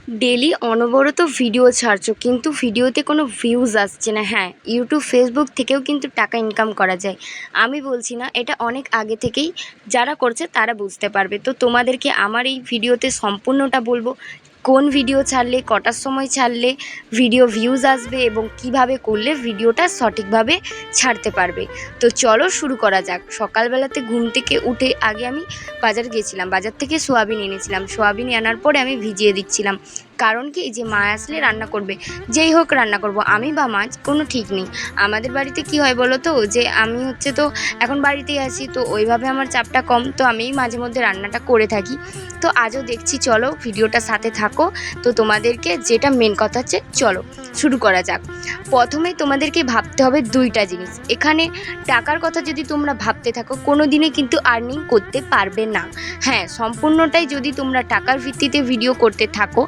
Daily অনবরত video ছাড়ছো কিন্তু ভিডিওতে কোনো ভিউজ আসছে না। হ্যাঁ, ইউটিউব ফেসবুক থেকেও কিন্তু টাকা ইনকাম করা যায়। আমি বলছি না, এটা অনেক আগে থেকেই যারা করছে তারা বুঝতে পারবে। তো তোমাদেরকে আমার এই ভিডিওতে সম্পূর্ণটা বলবো, কোন ভিডিও ছাড়লে, কটার সময় ছাড়লে ভিডিও ভিউজ আসবে এবং কিভাবে করলে ভিডিওটা সঠিকভাবে ছাড়তে পারবে। তো চলো শুরু করা যাক। সকালবেলাতে ঘুম থেকে উঠে আগে আমি বাজার গিয়েছিলাম, বাজার থেকে সোয়াবিন এনেছিলাম। সোয়াবিন আনার পরে আমি ভিজিয়ে দিচ্ছিলাম, কারণ কি, যে মা আসলে রান্না করবে, যেই হোক রান্না করব, আমি বা মা কোনো ঠিক নেই। আমাদের বাড়িতে কি হয় বলো তো, যে আমি তো এখন বাড়িতেই আছি, তো ওইভাবে আমার চাপটা কম, তো আমিই মাঝে মধ্যে রান্নাটা করে থাকি। তো আজও দেখছি, চলো ভিডিওটা সাথে থাকো। তো তোমাদেরকে যেটা মেন কথা হচ্ছে, চলো শুরু করা যাক। প্রথমেই তোমাদেরকে ভাবতে হবে দুইটা জিনিস। এখানে টাকার কথা যদি তোমরা ভাবতে থাকো, কোনো দিনে কিন্তু আর্নিং করতে পারবে না। হ্যাঁ, সম্পূর্ণটাই যদি তোমরা টাকার ভিত্তিতে ভিডিও করতে থাকো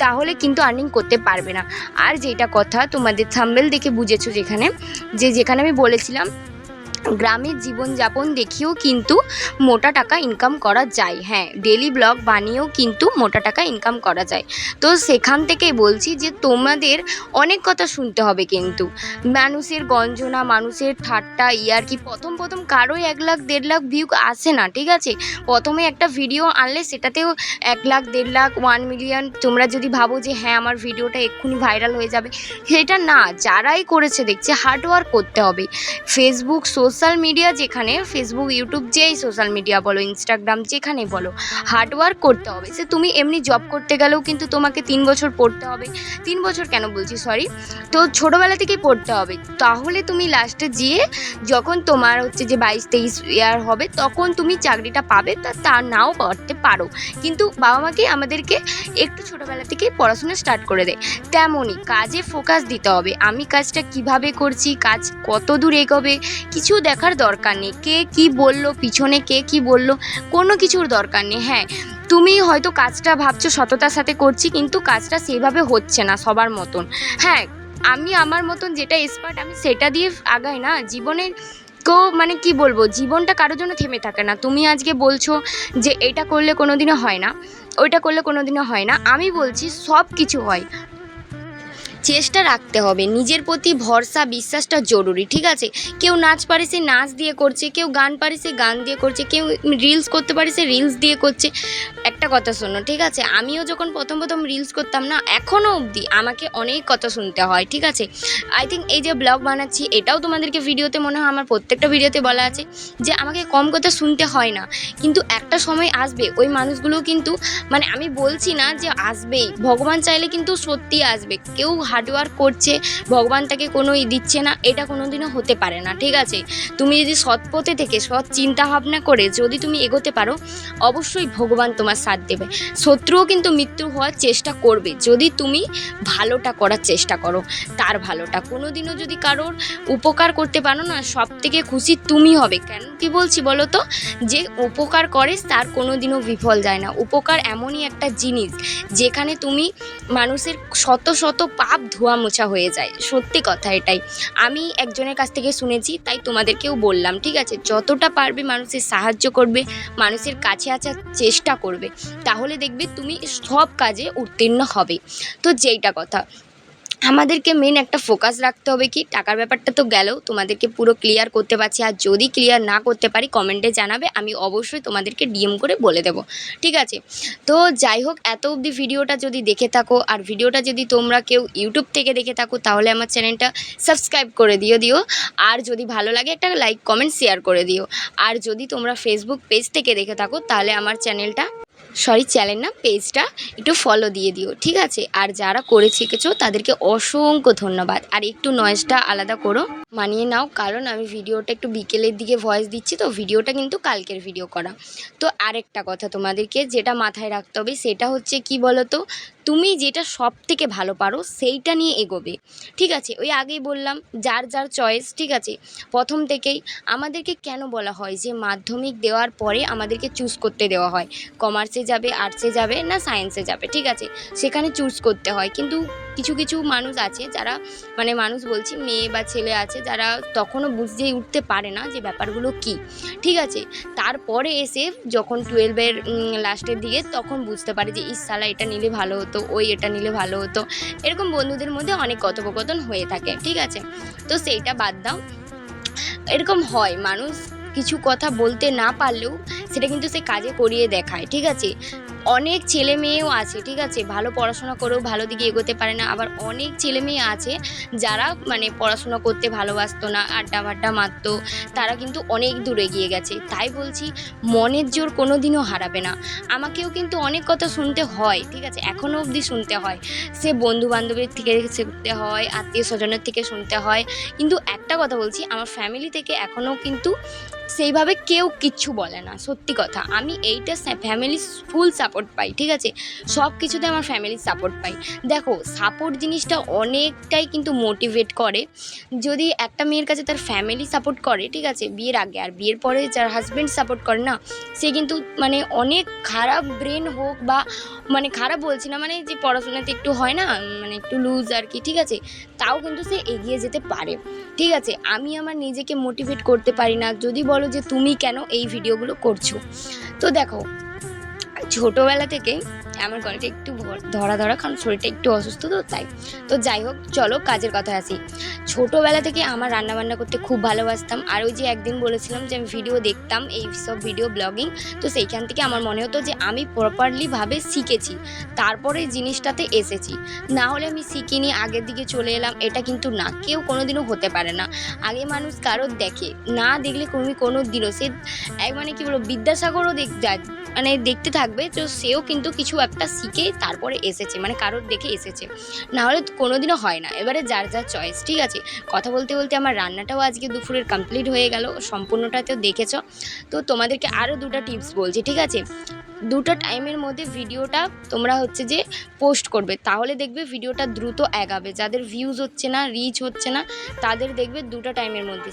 তাহলে কিন্তু আর্নিং করতে পারবে না। আর যেটা কথা তোমাদের থাম্বনেল দেখে বুঝেছো, যেখানে আমি বলেছিলাম গ্রামের জীবনযাপন দেখিয়েও কিন্তু মোটা টাকা ইনকাম করা যায়। হ্যাঁ, ডেলি ব্লগ বানিয়েও কিন্তু মোটা টাকা ইনকাম করা যায়। তো সেখান থেকেই বলছি যে তোমাদের অনেক কথা শুনতে হবে, কিন্তু মানুষের গঞ্জনা, মানুষের ঠাট্টা, ইয়ার্কি, প্রথম কারোই 1 লাখ 1.5 লাখ ভিউ আসে না। ঠিক আছে, প্রথমে একটা ভিডিও আনলে সেটাতেও 1 লাখ 1.5 লাখ 1 মিলিয়ন, তোমরা যদি ভাবো যে হ্যাঁ আমার ভিডিওটা এক্ষুনি ভাইরাল হয়ে যাবে, সেটা না। যারাই করেছে দেখছে হার্ডওয়ার্ক করতে হবে। ফেসবুক সোশ্যাল মিডিয়া, যেখানে ফেসবুক ইউটিউব যেই সোশ্যাল মিডিয়া বলো, ইনস্টাগ্রাম যেখানে বলো, হার্ডওয়ার্ক করতে হবে। সে তুমি এমনি জব করতে গেলেও কিন্তু তোমাকে 3 বছর পড়তে হবে। 3 বছর কেন বলছি, সরি, তো ছোটোবেলা থেকেই পড়তে হবে। তাহলে তুমি লাস্টে গিয়ে যখন তোমার যে 22-23 ইয়ার হবে, তখন তুমি চাকরিটা পাবে। তা নাও করতে পারো, কিন্তু বাবা মাকে আমাদেরকে একটু ছোটোবেলা থেকেই পড়াশোনা স্টার্ট করে দেয়। তেমনই কাজে ফোকাস দিতে হবে। আমি কাজটা কিভাবে করছি, কাজ কত দূর এগোবে, কিছু দেখার দরকার নেই। কে কি বললো, পিছনে কে কি বললো, কোনো কিছুর দরকার নেই। হ্যাঁ, তুমি হয়তো কাজটা ভাবছো সততার সাথে করছি, কিন্তু কাজটা সেভাবে হচ্ছে না সবার মতন। হ্যাঁ, আমি আমার মতন যেটা এক্সপার্ট, আমি সেটা দিয়ে আগাই না জীবনে। কি বলবো, জীবনটা কারোর জন্য থেমে থাকে না। তুমি আজকে বলছো যে এটা করলে কোনো দিনও হয় না, ওইটা করলে কোনো দিনও হয় না। আমি বলছি সব কিছু হয়, চেষ্টা রাখতে হবে। নিজের প্রতি ভরসা, বিশ্বাসটা জরুরি। ঠিক আছে, কেউ নাচ পারে সে নাচ দিয়ে করছে, কেউ গান পারে সে গান দিয়ে করছে, কেউ রিলস করতে পারে সে রিলস দিয়ে করছে। একটা কথা শোনো, ঠিক আছে, আমিও যখন প্রথম রিলস করতাম না, এখনও অবধি আমাকে অনেক কথা শুনতে হয়। ঠিক আছে, আই থিঙ্ক এই যে ব্লগ বানাচ্ছি, এটাও তোমাদেরকে ভিডিওতে মনে হয় আমার প্রত্যেকটা ভিডিওতে বলা আছে যে আমাকে কম কথা শুনতে হয় না। কিন্তু একটা সময় আসবে, ওই মানুষগুলো কিন্তু, আমি বলছি না যে আসবেই, ভগবান চাইলে কিন্তু সত্যি আসবে। কেউ হার্ডওয়ার্ক করছে, ভগবান তাকে কোনো দিচ্ছে না, এটা কোনো দিনও হতে পারে না। ঠিক আছে, তুমি যদি সৎ পথে থেকে সৎ চিন্তা ভাবনা করে যদি তুমি এগোতে পারো, অবশ্যই ভগবান তোমার সাথ দেবে। শত্রুও কিন্তু মৃত্যু হওয়ার চেষ্টা করবে যদি তুমি ভালোটা করার চেষ্টা করো। তার ভালোটা কোনো দিনও যদি কারোর উপকার করতে পারো না, সব থেকে খুশি তুমি হবে। কেন কি বলছি বলো তো, যে উপকার করে তার কোনো দিনও বিফল যায় না। উপকার এমনই একটা জিনিস যেখানে তুমি মানুষের শত পাপ ধোয়া মোছা হয়ে যায়। সত্যি কথা এটাই, আমি একজনের কাছ থেকে শুনেছি, তাই তোমাদেরকেও বললাম। ঠিক আছে, যতটা পারবে মানুষের সাহায্য করবে, মানুষের কাছে আসার চেষ্টা করবে, তাহলে দেখবে তুমি সব কাজে উত্তীর্ণ হবে। তো যেইটা কথা, আমাদেরকে মেন একটা ফোকাস রাখতে হবে। কি, টাকার ব্যাপারটা তো গেল, তোমাদেরকে পুরো ক্লিয়ার করতে পারছি। আর যদি ক্লিয়ার না করতে পারি কমেন্টে জানাবে, আমি অবশ্যই তোমাদেরকে ডিএম করে বলে দেবো। ঠিক আছে, তো যাই হোক, এত অবধি ভিডিওটা যদি দেখে থাকো, আর ভিডিওটা যদি তোমরা কেউ ইউটিউব থেকে দেখে থাকো, তাহলে আমার চ্যানেলটা সাবস্ক্রাইব করে দিও। আর যদি ভালো লাগে একটা লাইক কমেন্ট শেয়ার করে দিও। আর যদি তোমরা ফেসবুক পেজ থেকে দেখে থাকো, তাহলে আমার চ্যানেল না, পেজটা একটু ফলো দিয়ে দিও। ঠিক আছে, আর যারা করে শিখেছো তাদেরকে অসংখ্য ধন্যবাদ। আর একটু নয়েজটা আলাদা করো, মানিয়ে নাও, কারণ আমি ভিডিওটা একটু বিকেলের দিকে ভয়েস দিচ্ছি, তো ভিডিওটা কিন্তু কালকের ভিডিও করা। তো আরেকটা কথা তোমাদেরকে যেটা মাথায় রাখতে হবে, সেটা হচ্ছে কি বলো তো, তুমি যেটা সব থেকে ভালো পারো সেইটা নিয়ে এগোবে। ঠিক আছে, ওই আগেই বললাম, যার চয়েস। ঠিক আছে, প্রথম থেকেই আমাদেরকে কেন বলা হয় যে মাধ্যমিক দেওয়ার পরে আমাদেরকে চুজ করতে দেওয়া হয়, কমার্সে যাবে, আর্টসে যাবে না সায়েন্সে যাবে। ঠিক আছে, সেখানে চুজ করতে হয়, কিন্তু কিছু কিছু মানুষ আছে যারা মানে মানুষ বলছি মেয়ে বা ছেলে আছে যারা তখনও বুঝেই উঠতে পারে না যে ব্যাপারগুলো কী, ঠিক আছে। তারপরে এসে যখন 12-এর লাস্টের দিকে তখন বুঝতে পারে যে ইস শালা এটা নিলে ভালো হতো, ওই এটা নিলে ভালো হতো। এরকম বন্ধুদের মধ্যে অনেক কথোপকথন হয়ে থাকে, ঠিক আছে। তো সেইটা বাদ দাও, এরকম হয় মানুষ কিছু কথা বলতে না পারলেও সেটা কিন্তু সে কাজে করিয়ে দেখায়, ঠিক আছে। অনেক ছেলে মেয়েও আছে, ঠিক আছে, ভালো পড়াশোনা করেও ভালো দিকে এগোতে পারে না। আবার অনেক ছেলে মেয়ে আছে যারা মানে পড়াশোনা করতে ভালোবাসতো না, আড্ডা ফাড্ডা মারতো, তারা কিন্তু অনেক দূর এগিয়ে গেছে। তাই বলছি মনের জোর কোনো দিনও হারাবে না। আমাকেও কিন্তু অনেক কথা শুনতে হয়, ঠিক আছে, এখনও অবধি শুনতে হয়। সে বন্ধু বান্ধবের থেকে শুনতে হয়, আত্মীয় স্বজনের থেকে শুনতে হয়, কিন্তু একটা কথা বলছি, আমার ফ্যামিলি থেকে এখনও কিন্তু সেইভাবে কেউ কিচ্ছু বলে না, সত্যি কথা। আমি এইটা ফ্যামিলির ফুল সাপোর্ট পাই, ঠিক আছে, সব কিছুতে আমার ফ্যামিলির সাপোর্ট পাই। দেখো সাপোর্ট জিনিসটা অনেকটাই কিন্তু মোটিভেট করে। যদি একটা মেয়ের কাছে তার ফ্যামিলি সাপোর্ট করে, ঠিক আছে, বিয়ের আগে, আর বিয়ের পরে যার হাজব্যান্ড সাপোর্ট করে না, সে কিন্তু মানে অনেক খারাপ ব্রেন হোক বা মানে খারাপ বলছি না, মানে যে পড়াশোনাতে একটু হয় না মানে একটু লুজ আর কি, ঠিক আছে, তাও কিন্তু সে এগিয়ে যেতে পারে, ঠিক আছে। আমি আমার নিজেকে মোটিভেট করতে পারি না। যদি বলো যে তুমি কেন এই ভিডিওগুলো করছো, তো দেখো ছোটোবেলা থেকে আমার গলাটা একটু ধরা ধরা, কারণ শরীরটা একটু অসুস্থ তো তাই। তো যাই হোক, চলো কাজের কথায় আসি। ছোটোবেলা থেকে আমার রান্নাবান্না করতে খুব ভালোবাসতাম। আর ওই যে একদিন বলেছিলাম যে আমি ভিডিও দেখতাম, এই সব ভিডিও ব্লগিং, তো সেইখান থেকে আমার মনে হতো যে আমি প্রপারলিভাবে শিখেছি, তারপরে জিনিসটাতে এসেছি। না হলে আমি শিখিনি, আগের দিকে চলে এলাম, এটা কিন্তু না, কেউ কোনোদিনও হতে পারে না। আগে মানুষ কারোর দেখে, না দেখলে কোনো দিনও সে মানে কী বলবো, বিদ্যাসাগরও মানে দেখতে থাকবে, তো সেও কিন্তু কিছু একটা শিখে তারপরে এসেছে, মানে কারোর দেখে এসেছে, না হলে কোনোদিনও হয় না। এবারে যার যার চয়েস, ঠিক আছে। কথা বলতে বলতে আমার রান্নাটাও আজকে দুপুরের কমপ্লিট হয়ে গেল, সম্পূর্ণটাতেও দেখেছো। তো তোমাদেরকে আরও দুটো টিপস বলছি, ঠিক আছে। দুটো টাইমের মধ্যে ভিডিওটা তোমরা হচ্ছে যে পোস্ট করবে, তাহলে দেখবে ভিডিওটা দ্রুত এগাবে। যাদের ভিউজ হচ্ছে না, রিচ হচ্ছে না, তাদের দেখবে দুটো টাইমের মধ্যে,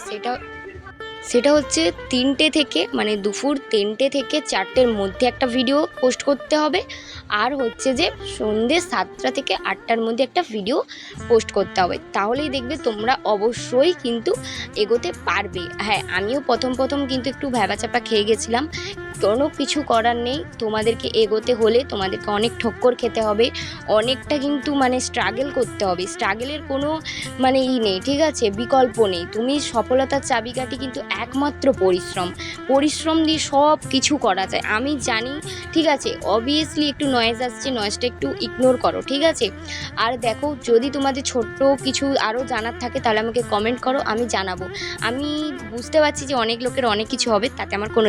সেটা হচ্ছে 3টে থেকে মানে দুপুর 3টে থেকে 4টের মধ্যে একটা ভিডিও পোস্ট করতে হবে, আর হচ্ছে যে সন্ধ্যে 7টা থেকে 8টার মধ্যে একটা ভিডিও পোস্ট করতে হবে। তাহলেই দেখবে তোমরা অবশ্যই কিন্তু এগোতে পারবে। হ্যাঁ, আমিও প্রথম কিন্তু একটু ভ্যাবাচ্যাপা খেয়ে গেছিলাম, কোনো কিছু করার নেই। তোমাদেরকে এগোতে হলে তোমাদেরকে অনেক ঠক্কর খেতে হবে, অনেকটা কিন্তু মানে স্ট্রাগল করতে হবে। স্ট্রাগলের কোনো মানে নেই, ঠিক আছে, বিকল্প নেই। তুমি সফলতার চাবিকাঠি কিন্তু একমাত্র পরিশ্রম দিয়ে সব কিছু করা যায়। আমি জানি, ঠিক আছে, অবভিয়াসলি একটু নয়েজ আসছে, নয়েজটা একটু ইগনোর করো, ঠিক আছে। আর দেখো, যদি তোমাদের ছোট্ট কিছু আরও জানার থাকে তাহলে আমাকে কমেন্ট করো, আমি জানাবো। আমি বুঝতে পারছি যে অনেক লোকের অনেক কিছু হবে, তাতে আমার কোনো